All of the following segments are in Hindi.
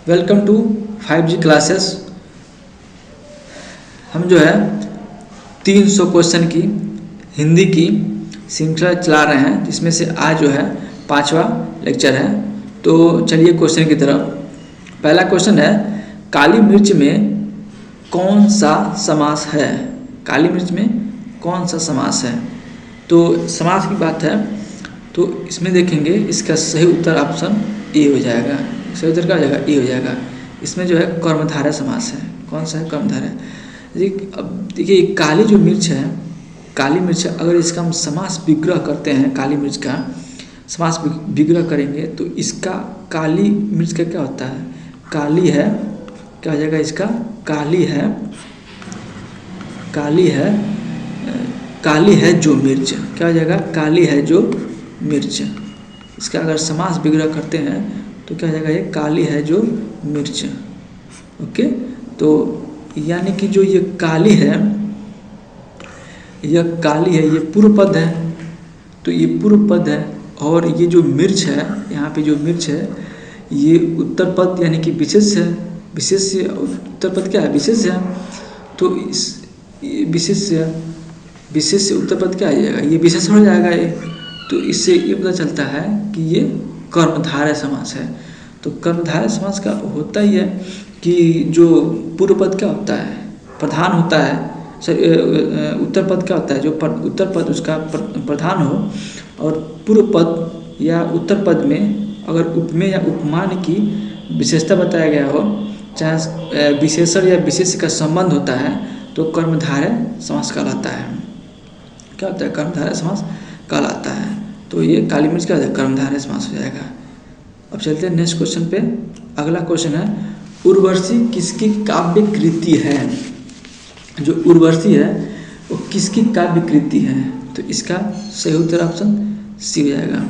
Welcome to 5G classes. हम जो है 300 क्वेश्चन की हिंदी की श्रृंखला चला रहे हैं, जिसमें से आज जो है 5वां लेक्चर है। तो चलिए क्वेश्चन की तरफ। पहला क्वेश्चन है, काली मिर्च में कौन सा समास है? काली मिर्च में कौन सा समास है? तो समास की बात है तो इसमें देखेंगे, इसका सही उत्तर ऑप्शन ए हो जाएगा। सही उत्तर क्या हो जाएगा? ए हो जाएगा। इसमें जो है कर्मधारय समास है। कौन सा है? कर्मधारय। अब देखिए, काली जो मिर्च है, काली मिर्च, अगर इसका हम समास विग्रह करते हैं, काली मिर्च का समास विग्रह करेंगे तो इसका काली मिर्च का क्या होता है? काली है, क्या हो जाएगा इसका? काली है, काली है, काली है जो मिर्च। क्या हो जाएगा? काली है जो मिर्च। इसका अगर समास विग्रह करते हैं तो क्या हो जाएगा? ये काली है जो मिर्च। ओके, तो यानी कि जो ये काली है, यह काली है, ये पूर्व पद है, तो ये पूर्व पद है। और ये जो मिर्च है, यहाँ पे जो मिर्च है, ये उत्तर पद यानी कि विशेष है। विशेष उत्तर पद क्या है? विशेष है। तो इस विशेष से उत्तर पद क्या आ जाएगा? ये विशेष हो जाएगा ये। तो इससे ये पता चलता है कि ये कर्मधारय समास है। तो कर्मधारय समास का होता ही है कि जो पूर्व पद क्या होता है? प्रधान होता है। उत्तर पद क्या होता है? जो उत्तर पद उसका प्रधान हो, और पूर्व पद या उत्तर पद में अगर उपमेय या उपमान की विशेषता बताया गया हो, चाहे विशेषण या विशेष का संबंध होता है, तो कर्मधारय समास कहलाता है। क्या होता है? कर्मधारय समास कहलाता है। तो ये काली मिर्च क्या होता है? कर्मधारय समास हो जाएगा। अब चलते हैं नेक्स्ट क्वेश्चन पे। अगला क्वेश्चन है, उर्वशी किसकी काव्य कृति है? जो उर्वशी है वो किसकी काव्य कृति है? तो इसका सही उत्तर ऑप्शन सी हो जाएगा,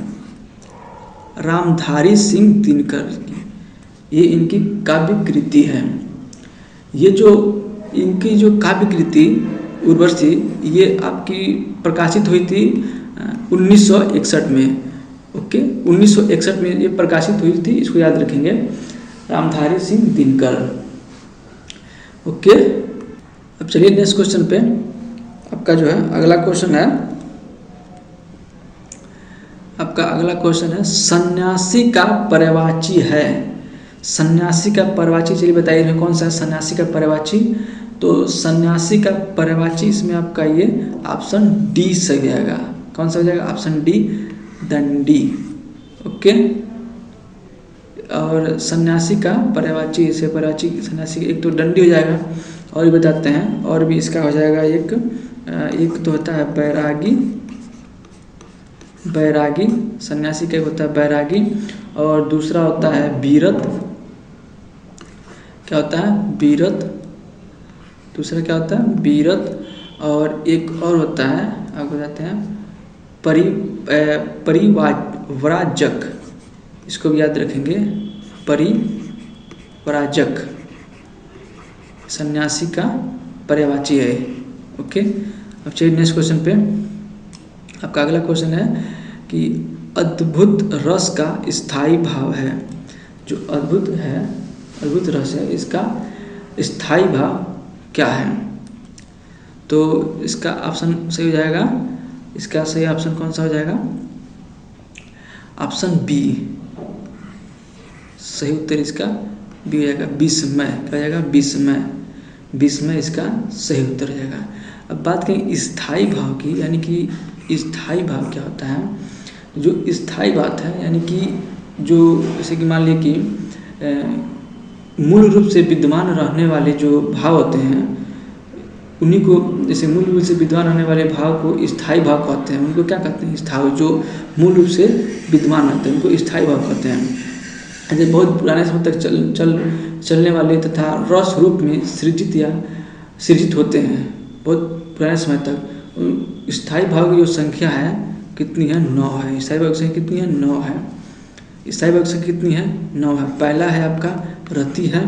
रामधारी सिंह दिनकर की। ये इनकी काव्य कृति है। ये जो इनकी जो काव्य कृति उर्वशी, ये आपकी प्रकाशित हुई थी 1961 में। ओके, 1961 में ये प्रकाशित हुई थी, इसको याद रखेंगे, रामधारी सिंह दिनकर। ओके, अब चलिए नेक्स्ट क्वेश्चन पे। आपका जो है अगला क्वेश्चन है, आपका अगला क्वेश्चन है, सन्यासी का पर्यायवाची है। सन्यासी का पर्यायवाची, चलिए बताइए कौन सा है सन्यासी का पर्यायवाची? तो सन्यासी का पर्यायवाची इसमें आपका ये ऑप्शन डी सही जाएगा। कौन सा हो जाएगा? ऑप्शन डी, दंडी। ओके, और सन्यासी का पर्यायवाची से पर्यायवाची सन्यासी, एक तो दंडी हो जाएगा, और भी बताते हैं, और भी इसका हो जाएगा एक तो होता है बैरागी। बैरागी सन्यासी का होता है बैरागी, और दूसरा होता है बीरत। क्या होता है? बीरत। दूसरा क्या होता है? बीरत। और एक और होता है, आपको बताते हैं, परिव्राजक। इसको भी याद रखेंगे, परिव्राजक सन्यासी का पर्यायवाची है। ओके, अब चलिए नेक्स्ट क्वेश्चन पे। आपका अगला क्वेश्चन है कि अद्भुत रस का स्थायी भाव है। जो अद्भुत है, अद्भुत रस है, इसका स्थायी भाव क्या है? तो इसका ऑप्शन सही हो जाएगा, इसका सही ऑप्शन कौन सा हो जाएगा? Option B. सही उत्तर इसका बी हो जाएगा, विस्मय। क्या हो जाएगा? विस्मय। विस्मय इसका सही उत्तर हो जाएगा। अब बात करें स्थायी भाव की, यानी कि स्थायी भाव क्या होता है? जो स्थायी बात है, यानी कि जो जैसे कि मान लीजिए कि मूल रूप से विद्यमान रहने वाले जो भाव होते हैं, उन्हीं को, जैसे मूल रूप से विद्यमान रहने वाले भाव को स्थायी भाव कहते हैं। उनको क्या कहते हैं? स्थायी। जो मूल रूप से विद्यमान रहते हैं उनको स्थायी भाव कहते हैं। ऐसे बहुत पुराने समय तक चलने वाले तथा रस रूप में सृजित होते हैं। बहुत पुराने समय तक स्थायी भाव की जो संख्या है कितनी है? 9 है। स्थायी भाव की संख्या कितनी है? 9 है। स्थायी भाव की संख्या कितनी है? 9 है। पहला है आपका रति है।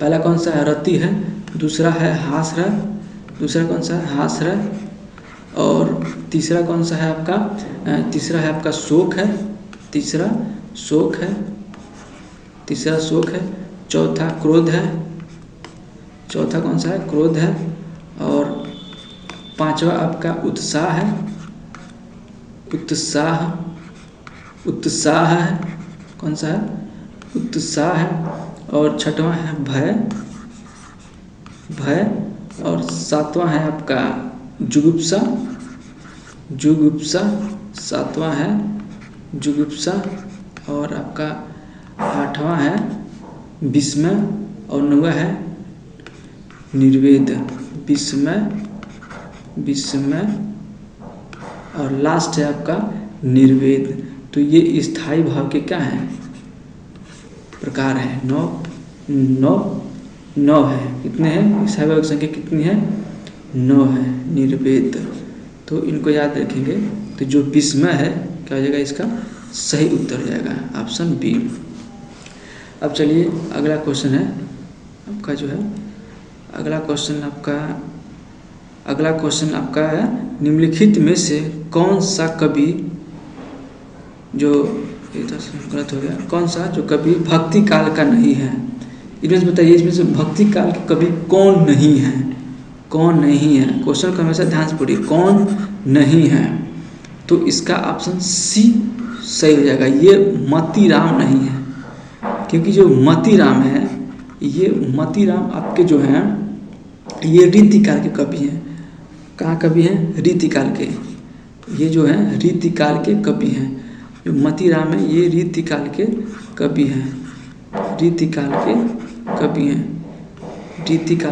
पहला कौन सा है? रति है। दूसरा है हास्र। दूसरा कौन सा है? हास्र। और तीसरा कौन सा है आपका? तीसरा है आपका शोक है। तीसरा शोक है। तीसरा शोक है, चौथा क्रोध है, चौथा कौन सा है, क्रोध है, और पांचवा आपका उत्साह है, उत्साह है, कौन सा है, उत्साह है, और छठवां है भय, और सातवां है आपका जुगुप्सा, सातवां है जुगुप्सा, और आपका आठवां है विस्मय, और नौवां है निर्वेद, विस्मय, और लास्ट है आपका निर्वेद। तो ये स्थायी भाव के क्या हैं, प्रकार है, नौ है। कितने हैं स्थायी भाव की संख्या, कितनी है, 9 है, निर्वेद। तो इनको याद रखेंगे। तो जो विस्मय है क्या हो जाएगा, इसका सही उत्तर हो जाएगा ऑप्शन बी। अब चलिए अगला क्वेश्चन है आपका, जो है अगला क्वेश्चन आपका है, निम्नलिखित में से कौन सा कवि, जो गलत हो गया, कौन सा जो कवि भक्ति काल का नहीं है। इनमें से बताइए, इसमें से भक्ति काल के कवि कौन नहीं है, क्वेश्चन को हमेशा ध्यान से पढ़िए, कौन नहीं है। तो इसका ऑप्शन सी सही हो जाएगा। ये मतीराम नहीं है, क्योंकि जो मतीराम है, ये मतीराम आपके जो हैं ये रीतिकाल के कवि हैं। कहाँ कवि हैं, रीतिकाल के। ये जो हैं रीतिकाल के कवि हैं। जो मतीराम है ये रीतिकाल के कवि हैं, रीतिकाल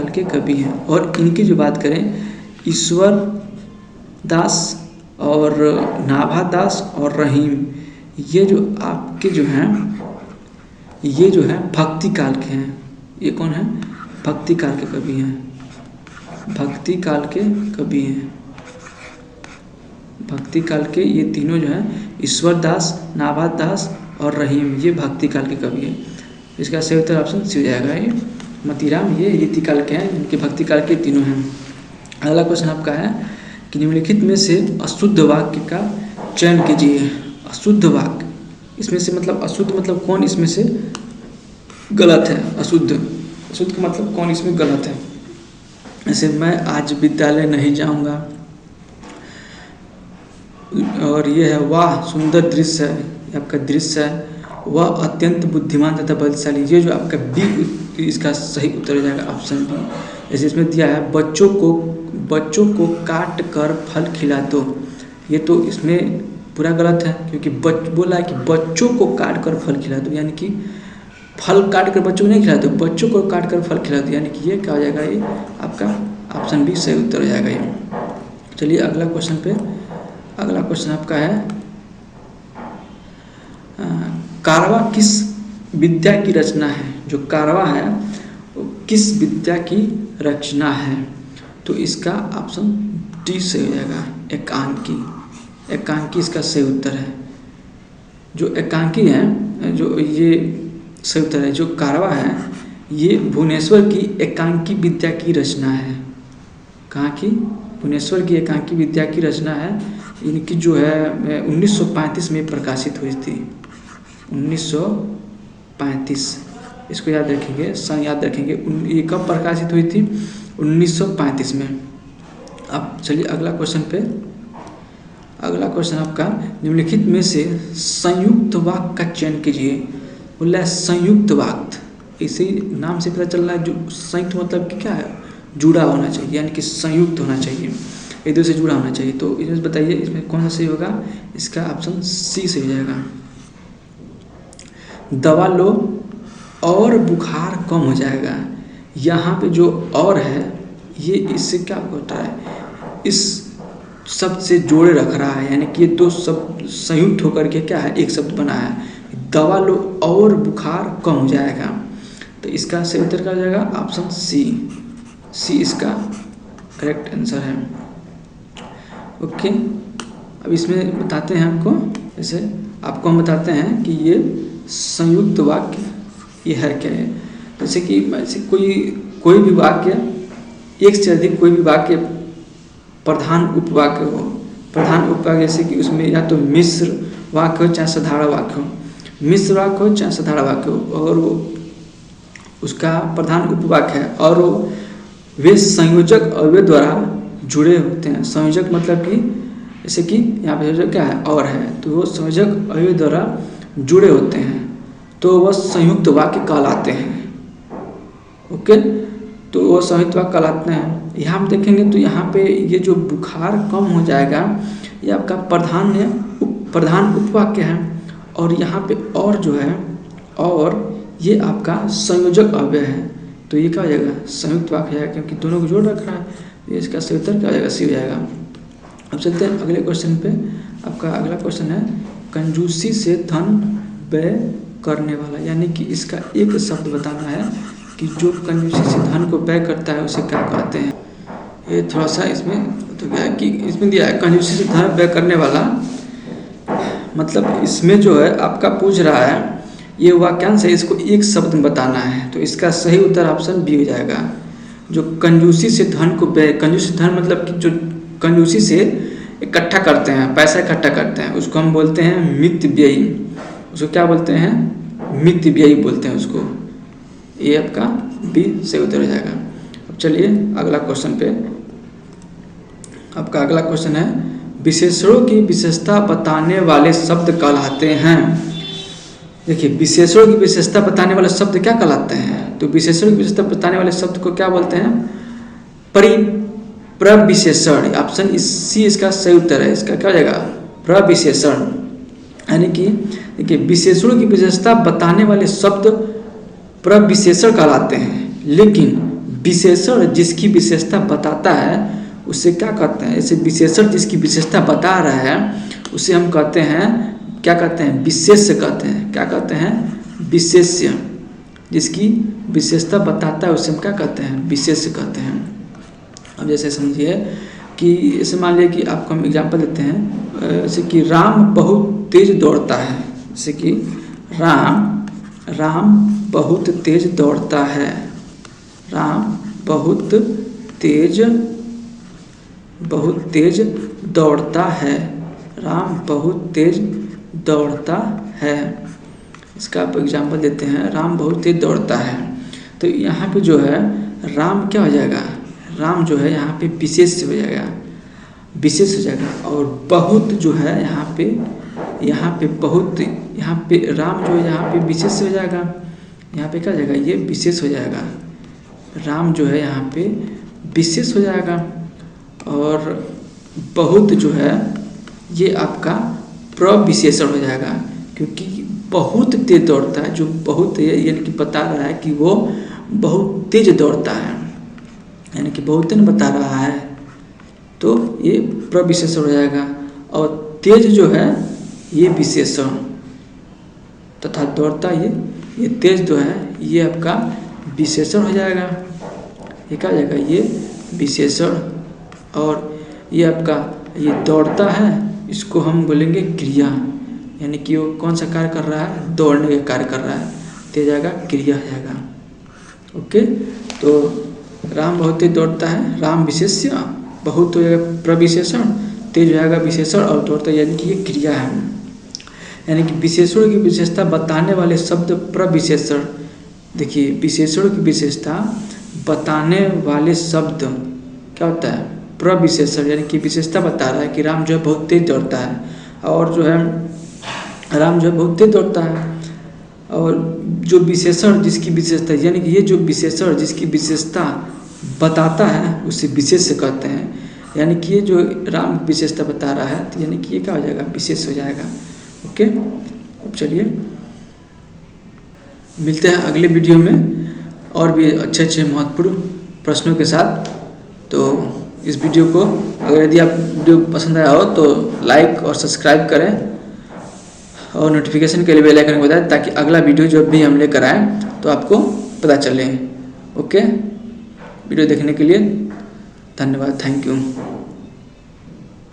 के कवि हैं। और इनकी जो बात करें, ईश्वर दास और नाभा दास और रहीम, ये जो आपके जो हैं, ये जो है भक्ति काल के हैं। ये कौन है, भक्ति काल के कवि हैं, भक्ति काल के कवि हैं। भक्ति काल के ये तीनों जो हैं, ईश्वर दास, नाभा दास और रहीम, ये भक्ति काल के कवि हैं। इसका सही उत्तर ऑप्शन सी हो जाएगा। ये मतीराम ये रीतिकाल के हैं, इनके भक्ति काल के तीनों हैं। अगला क्वेश्चन आपका है कि निम्नलिखित में से अशुद्ध वाक्य का चयन कीजिए। अशुद्ध वाक्य, इसमें से मतलब अशुद्ध मतलब कौन इसमें से गलत है, अशुद्ध का मतलब कौन इसमें गलत है। जैसे मैं आज विद्यालय नहीं जाऊंगा, और ये है वाह सुंदर दृश्य है, आपका दृश्य है, वह अत्यंत बुद्धिमान तथा बलशाली, ये जो आपका बी इसका सही उत्तर हो जाएगा ऑप्शन बी। जैसे इसमें दिया है बच्चों को काट कर फल खिला दो, ये तो इसमें पूरा गलत है, क्योंकि बोला है कि बच्चों को काट कर फल खिला दो, यानी कि फल काट कर बच्चों को नहीं खिला दो, बच्चों को काट कर फल खिला दो, यानी कि ये क्या हो जाएगा, ये आपका ऑप्शन बी सही उत्तर हो जाएगा ये। चलिए अगला क्वेश्चन आपका है, कारवा किस विद्या की रचना है। जो कारवा है वो किस विद्या की रचना है। तो इसका ऑप्शन डी सही हो जाएगा, एकांकी इसका सही उत्तर है। जो एकांकी है, जो ये सही उत्तर है। जो कारवा है ये भुवनेश्वर की एकांकी विद्या की रचना है। कहाँ की, भुवनेश्वर की एकांकी विद्या की रचना है। इनकी जो है 1935 में प्रकाशित हुई थी, 1935। इसको याद रखेंगे, सन याद रखेंगे। ये कब प्रकाशित हुई थी, 1935 में। अब चलिए अगला क्वेश्चन आपका, निम्नलिखित में से संयुक्त वाक्य का चयन कीजिए। बोला है संयुक्त वाक्य, इसी नाम से पता चल रहा है, जो संयुक्त मतलब कि क्या है, जुड़ा होना चाहिए, यानी कि संयुक्त होना चाहिए, एक दूसरे से जुड़ा होना चाहिए। तो इसमें बताइए, इसमें कौन सा सही होगा। इसका ऑप्शन सी से हो जाएगा। दवा लो और बुखार कम हो जाएगा। यहाँ पे जो और है ये इससे क्या होता है, इस शब्द से जोड़े रख रहा है, यानी कि ये दो शब्द संयुक्त होकर के क्या है, एक शब्द बना है। दवा लो और बुखार कम हो जाएगा। तो इसका सही उत्तर क्या हो जाएगा, ऑप्शन सी इसका करेक्ट आंसर है। ओके, अब इसमें बताते हैं आपको, जैसे आपको हम बताते हैं कि ये संयुक्त वाक्य ये है क्या है। जैसे कि कोई भी वाक्य, एक से अधिक कोई भी वाक्य प्रधान उपवाक्य हो। प्रधान उपवाक्य जैसे कि उसमें या तो मिश्र वाक्य हो चाहे साधारण वाक्य हो। मिश्र वाक्य हो चाहे साधारण वाक्य हो, और वो उसका प्रधान उपवाक्य है और वे संयोजक अव्यय द्वारा जुड़े होते हैं। संयोजक मतलब कि जैसे कि यहाँ पे संयोजक क्या है, और है, तो वो संयोजक अव्यय द्वारा जुड़े होते हैं तो वह संयुक्त वाक्य कहलाते हैं। ओके, तो वो संयुक्त वाक्य कहलाते हैं। यहाँ हम देखेंगे तो यहाँ पे ये जो बुखार कम हो जाएगा ये आपका प्रधान उपवाक्य है, और यहाँ पे और जो है और ये आपका संयोजक अव्यय है, तो ये क्या हो जाएगा, संयुक्त वाक्य है क्योंकि दोनों को जोड़ रख रहा है, तो इसका सही उत्तर क्या हो जाएगा, सी हो जाएगा। अब चलते हैं अगले क्वेश्चन पे। आपका अगला क्वेश्चन है कंजूसी से धन व्यय करने वाला, यानी कि इसका एक शब्द बताना है कि जो कंजूसी से धन को व्यय करता है उसे क्या कहते हैं। ये थोड़ा सा इसमें तो क्या है कि इसमें दिया है कंजूसी से धन व्यय करने वाला, मतलब इसमें जो है आपका पूछ रहा है ये वाक्यांश है, इसको एक शब्द में बताना है, तो इसका सही उत्तर ऑप्शन बी हो जाएगा। जो कंजूसी से धन को व्यय, कंजूसी धन मतलब कि जो कंजूसी से इकट्ठा करते हैं, पैसा इकट्ठा करते हैं, उसको हम बोलते हैं मित व्ययी। उसको क्या बोलते हैं, मित व्ययी बोलते हैं उसको। ये आपका बी सही उत्तर हो जाएगा। अब चलिए अगला क्वेश्चन पे। आपका अगला क्वेश्चन है विशेषणों की विशेषता बताने वाले शब्द कहलाते हैं। देखिए विशेषणों की विशेषता बताने वाले शब्द क्या कहलाते हैं, तो विशेषणों की विशेषता बताने वाले शब्द को क्या बोलते हैं, प्रविशेषण। ऑप्शन सी इसका सही उत्तर है। इसका क्या हो जाएगा, प्रविशेषण। यानी कि देखिए विशेषणों की विशेषता बताने वाले शब्द प्रविशेषण कहलाते हैं, लेकिन विशेषण जिसकी विशेषता बताता है उसे क्या कहते हैं, ऐसे विशेषण जिसकी विशेषता बता रहा है उसे हम कहते हैं, क्या कहते हैं, विशेष्य कहते हैं। क्या कहते हैं, विशेष्य। जिसकी विशेषता बताता है उसे हम क्या कहते हैं, विशेष्य कहते हैं। अब जैसे समझिए कि जैसे मान लिया कि आपको हम एग्जांपल देते हैं, जैसे कि राम बहुत तेज दौड़ता है, जैसे कि राम बहुत तेज दौड़ता है, राम बहुत तेज दौड़ता है, राम बहुत तेज दौड़ता है। इसका आप एग्जांपल देते हैं, राम बहुत तेज दौड़ता है। तो यहाँ पे जो है राम क्या हो जाएगा, राम जो है यहाँ पे विशेष हो जाएगा, विशेष हो जाएगा। और बहुत जो है यहाँ पे बहुत, यहाँ पे राम जो है यहाँ पे विशेष हो जाएगा, यहाँ पे क्या हो जाएगा, ये विशेष हो जाएगा। राम जो है यहाँ पे विशेष हो जाएगा, और बहुत जो है ये आपका प्रविशेषण हो जाएगा, क्योंकि बहुत तेज दौड़ता है, जो बहुत यानी कि बता रहा है कि वो बहुत तेज दौड़ता है, यानी कि बहुत तेज बता रहा है, तो ये प्रविशेषण हो जाएगा। और तेज जो है ये विशेषण, तथा दौड़ता ये तेज जो है ये आपका विशेषण हो जाएगा। ये क्या हो जाएगा, ये विशेषण। और ये आपका ये दौड़ता है, इसको हम बोलेंगे क्रिया, यानी कि वो कौन सा कार्य कर रहा है, दौड़ने का कार्य कर रहा है, तो जाएगा क्रिया हो जाएगा। ओके, तो राम बहुत तेज दौड़ता है, राम विशेष्य, बहुत हो जाएगा प्रविशेषण, तेज हो जाएगा विशेषण, और दौड़ता यानी कि ये क्रिया है। यानी कि विशेषणों की विशेषता बताने वाले शब्द प्रविशेषण। देखिए विशेषणों की विशेषता बताने वाले शब्द क्या होता है, प्रविशेषण, यानी कि विशेषता बता रहा है कि राम जो है बहुत तेज दौड़ता है, और जो है राम जो है बहुत तेज दौड़ता है। और जो विशेषण जिसकी विशेषता, यानी कि ये जो विशेषण जिसकी विशेषता बताता है उसे विशेष्य कहते हैं। यानी कि ये जो राम विशेषता बता रहा है, तो यानी कि ये क्या हो जाएगा, विशेष हो जाएगा। ओके, अब चलिए मिलते हैं अगले वीडियो में और भी अच्छे महत्वपूर्ण प्रश्नों के साथ। तो इस वीडियो को अगर यदि आप वीडियो पसंद आया हो तो लाइक और सब्सक्राइब करें, और नोटिफिकेशन के लिए बेल आइकन को बताएं, ताकि अगला वीडियो जब भी हम लेकर आएँ तो आपको पता चले। ओके, वीडियो देखने के लिए धन्यवाद, थैंक यू।